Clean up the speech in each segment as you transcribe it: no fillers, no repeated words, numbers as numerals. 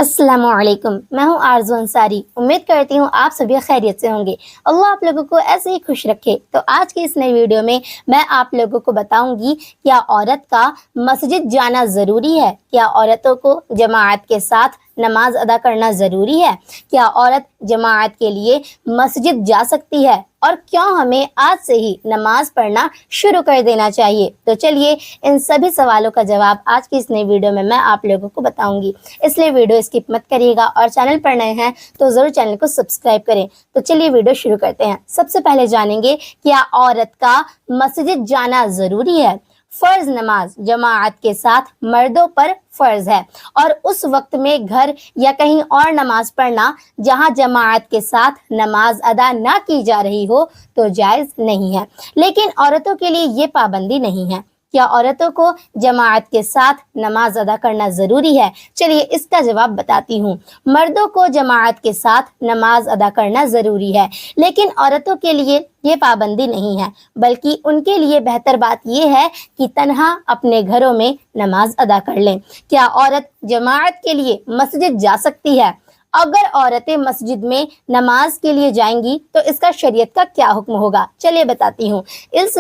السلام علیکم، میں ہوں آرزو انصاری۔ امید کرتی ہوں آپ سبھی خیریت سے ہوں گے۔ اللہ آپ لوگوں کو ایسے ہی خوش رکھے۔ تو آج کی اس نئی ویڈیو میں آپ لوگوں کو بتاؤں گی کیا عورت کا مسجد جانا ضروری ہے؟ کیا عورتوں کو جماعت کے ساتھ نماز ادا کرنا ضروری ہے؟ کیا عورت جماعت کے لیے مسجد جا سکتی ہے؟ اور کیوں ہمیں آج سے ہی نماز پڑھنا شروع کر دینا چاہیے؟ تو چلیے ان سبھی سوالوں کا جواب آج کی اس نئی ویڈیو میں آپ لوگوں کو بتاؤں گی، اس لیے ویڈیو اسکپ مت کریے گا، اور چینل پر نئے ہیں تو ضرور چینل کو سبسکرائب کریں۔ تو چلیے ویڈیو شروع کرتے ہیں۔ سب سے پہلے جانیں گے کیا عورت کا مسجد جانا ضروری ہے؟ فرض نماز جماعت کے ساتھ مردوں پر فرض ہے، اور اس وقت میں گھر یا کہیں اور نماز پڑھنا جہاں جماعت کے ساتھ نماز ادا نہ کی جا رہی ہو تو جائز نہیں ہے۔ لیکن عورتوں کے لیے یہ پابندی نہیں ہے۔ کیا عورتوں کو جماعت کے ساتھ نماز ادا کرنا ضروری ہے؟ چلیے اس کا جواب بتاتی ہوں۔ مردوں کو جماعت کے ساتھ نماز ادا کرنا ضروری ہے، لیکن عورتوں کے لیے یہ پابندی نہیں ہے، بلکہ ان کے لیے بہتر بات یہ ہے کہ تنہا اپنے گھروں میں نماز ادا کر لیں۔ کیا عورت جماعت کے لیے مسجد جا سکتی ہے؟ اگر عورتیں مسجد میں نماز کے لیے جائیں گی تو اس کا شریعت کا کیا حکم ہوگا؟ چلیے بتاتی ہوں۔ اس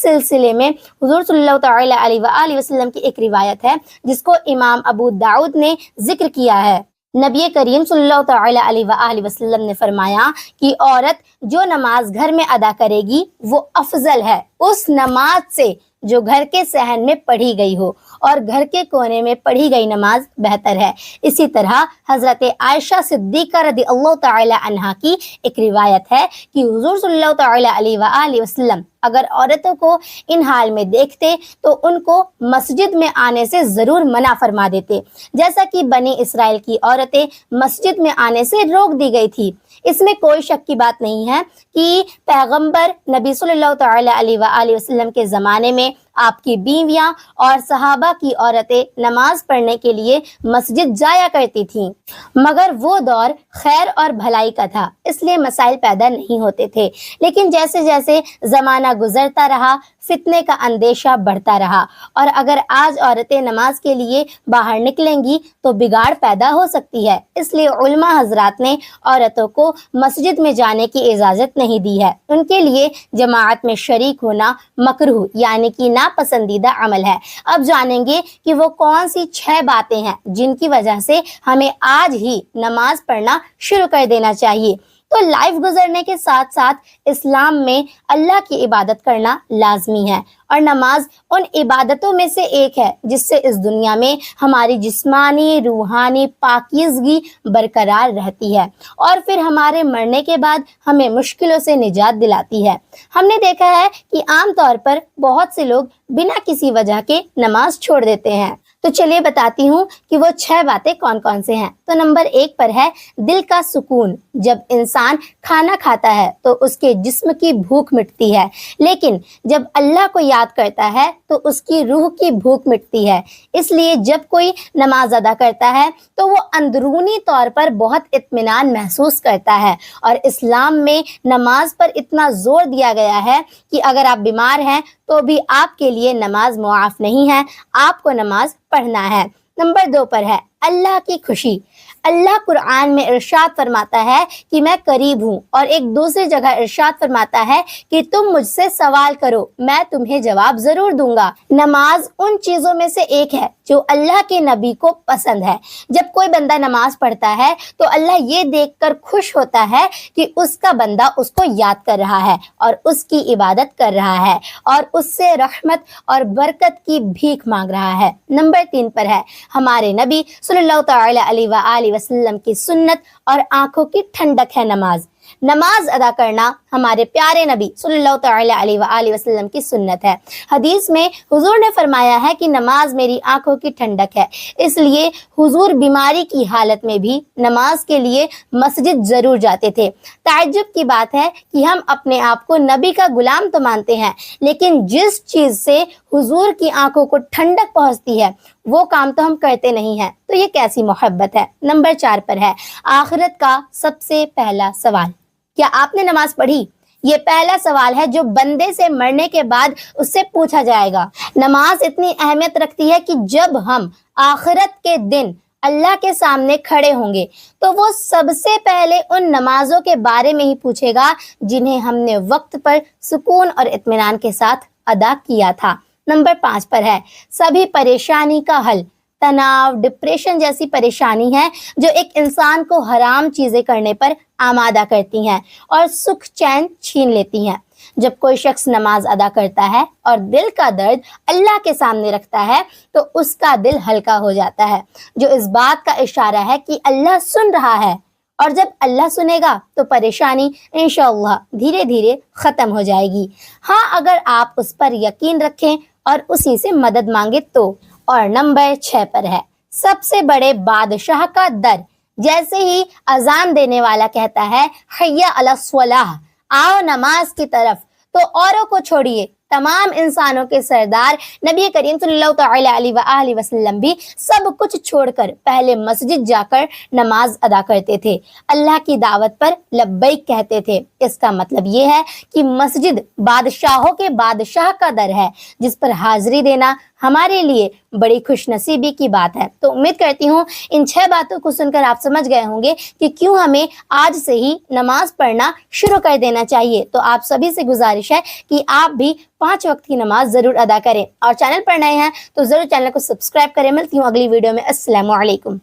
سلسلے میں حضور صلی اللہ تعالی علیہ وآلہ وسلم کی ایک روایت ہے جس کو امام ابو داؤد نے ذکر کیا ہے۔ نبی کریم صلی اللہ تعالی علیہ وآلہ وسلم نے فرمایا کہ عورت جو نماز گھر میں ادا کرے گی وہ افضل ہے اس نماز سے جو گھر کے صحن میں پڑھی گئی ہو، اور گھر کے کونے میں پڑھی گئی نماز بہتر ہے۔ اسی طرح حضرت عائشہ صدیقہ رضی اللہ تعالی عنہا کی ایک روایت ہے کہ حضور صلی اللہ تعالی علیہ وآلہ وسلم اگر عورتوں کو ان حال میں دیکھتے تو ان کو مسجد میں آنے سے ضرور منع فرما دیتے، جیسا کہ بنی اسرائیل کی عورتیں مسجد میں آنے سے روک دی گئی تھی۔ اس میں کوئی شک کی بات نہیں ہے کہ پیغمبر نبی صلی اللہ تعالی علیہ وآلہ وسلم کے زمانے میں آپ کی بیویاں اور صحابہ کی عورتیں نماز پڑھنے کے لیے مسجد جایا کرتی تھیں، مگر وہ دور خیر اور بھلائی کا تھا، اس لیے مسائل پیدا نہیں ہوتے تھے۔ لیکن جیسے جیسے زمانہ گزرتا رہا فتنے کا اندیشہ بڑھتا رہا، اور اگر آج عورتیں نماز کے لیے باہر نکلیں گی تو بگاڑ پیدا ہو سکتی ہے۔ اس لیے علماء حضرات نے عورتوں کو مسجد میں جانے کی اجازت نہیں دی ہے۔ ان کے لیے جماعت میں شریک ہونا مکروہ یعنی کہ ناپسندیدہ عمل ہے۔ اب جانیں گے کہ وہ کون سی 6 باتیں ہیں جن کی وجہ سے ہمیں آج ہی نماز پڑھنا شروع کر دینا چاہیے۔ تو لائف گزرنے کے ساتھ ساتھ اسلام میں اللہ کی عبادت کرنا لازمی ہے، اور نماز ان عبادتوں میں سے ایک ہے جس سے اس دنیا میں ہماری جسمانی روحانی پاکیزگی برقرار رہتی ہے، اور پھر ہمارے مرنے کے بعد ہمیں مشکلوں سے نجات دلاتی ہے۔ ہم نے دیکھا ہے کہ عام طور پر بہت سے لوگ بنا کسی وجہ کے نماز چھوڑ دیتے ہیں۔ تو چلیے بتاتی ہوں کہ وہ 6 باتیں کون کون سے ہیں۔ تو نمبر 1 پر ہے دل کا سکون۔ جب انسان کھانا کھاتا ہے تو اس کے جسم کی بھوک مٹتی ہے، لیکن جب اللہ کو یاد کرتا ہے تو اس کی روح کی بھوک مٹتی ہے۔ اس لیے جب کوئی نماز ادا کرتا ہے تو وہ اندرونی طور پر بہت اطمینان محسوس کرتا ہے، اور اسلام میں نماز پر اتنا زور دیا گیا ہے کہ اگر آپ بیمار ہیں تو بھی آپ کے لیے نماز معاف نہیں ہے، آپ کو نماز پڑھنا ہے۔ نمبر 2 پر ہے اللہ کی خوشی۔ اللہ قرآن میں ارشاد فرماتا ہے کہ میں قریب ہوں، اور ایک دوسری جگہ ارشاد فرماتا ہے کہ تم مجھ سے سوال کرو میں تمہیں جواب ضرور دوں گا۔ نماز ان چیزوں میں سے ایک ہے جو اللہ کے نبی کو پسند ہے۔ جب کوئی بندہ نماز پڑھتا ہے تو اللہ یہ دیکھ کر خوش ہوتا ہے کہ اس کا بندہ اس کو یاد کر رہا ہے اور اس کی عبادت کر رہا ہے، اور اس سے رحمت اور برکت کی بھیک مانگ رہا ہے۔ نمبر 3 پر ہے ہمارے نبی صلی اللہ تعالی علیہ وآلہ وسلم کی سنت اور آنکھوں کی ٹھنڈک ہے نماز۔ نماز ادا کرنا ہمارے پیارے نبی صلی اللہ تعالی علیہ وآلہ وسلم کی سنت ہے۔ حدیث میں حضور نے فرمایا ہے کہ نماز میری آنکھوں کی ٹھنڈک ہے، اس لیے حضور بیماری کی حالت میں بھی نماز کے لیے مسجد ضرور جاتے تھے۔ تعجب کی بات ہے کہ ہم اپنے آپ کو نبی کا غلام تو مانتے ہیں، لیکن جس چیز سے حضور کی آنکھوں کو ٹھنڈک پہنچتی ہے وہ کام تو ہم کرتے نہیں ہیں، تو یہ کیسی محبت ہے۔ نمبر 4 پر ہے آخرت کا سب سے پہلا سوال۔ کیا آپ نے نماز پڑھی؟ یہ پہلا سوال ہے جو بندے سے مرنے کے بعد اس سے پوچھا جائے گا۔ نماز اتنی اہمیت رکھتی ہے کہ جب ہم آخرت کے دن اللہ کے سامنے کھڑے ہوں گے تو وہ سب سے پہلے ان نمازوں کے بارے میں ہی پوچھے گا جنہیں ہم نے وقت پر سکون اور اطمینان کے ساتھ ادا کیا تھا۔ نمبر 5 پر ہے سبھی پریشانی کا حل۔ تناؤ، ڈپریشن جیسی پریشانی ہے جو ایک انسان کو حرام چیزیں کرنے پر آمادہ کرتی ہیں اور سکھ چین چھین لیتی ہیں۔ جب کوئی شخص نماز ادا کرتا ہے اور دل کا درد اللہ کے سامنے رکھتا ہے تو اس کا دل ہلکا ہو جاتا ہے، جو اس بات کا اشارہ ہے کہ اللہ سن رہا ہے، اور جب اللہ سنے گا تو پریشانی انشاءاللہ دھیرے دھیرے ختم ہو جائے گی۔ ہاں، اگر آپ اس پر یقین رکھیں اور اسی سے مدد مانگے تو۔ اور نمبر 6 پر ہے سب سے بڑے بادشاہ کا در۔ جیسے ہی اذان دینے والا کہتا ہے حی علی الصلاح، آؤ نماز کی طرف، تو اوروں کو چھوڑیے، تمام انسانوں کے سردار نبی کریم صلی اللہ تعالی علیہ وآلہ وسلم بھی سب کچھ چھوڑ کر پہلے مسجد جا کر نماز ادا کرتے تھے، اللہ کی دعوت پر لبیک کہتے تھے۔ اس کا مطلب یہ ہے کہ مسجد بادشاہوں کے بادشاہ کا در ہے، جس پر حاضری دینا ہمارے لیے بڑی خوش نصیبی کی بات ہے۔ تو امید کرتی ہوں ان 6 باتوں کو سن کر آپ سمجھ گئے ہوں گے کہ کیوں ہمیں آج سے ہی نماز پڑھنا شروع کر دینا چاہیے۔ تو آپ سبھی سے گزارش ہے کہ آپ بھی 5 وقت کی نماز ضرور ادا کریں، اور چینل پر نئے ہیں تو ضرور چینل کو سبسکرائب کریں۔ ملتی ہوں اگلی ویڈیو میں۔ السلام علیکم۔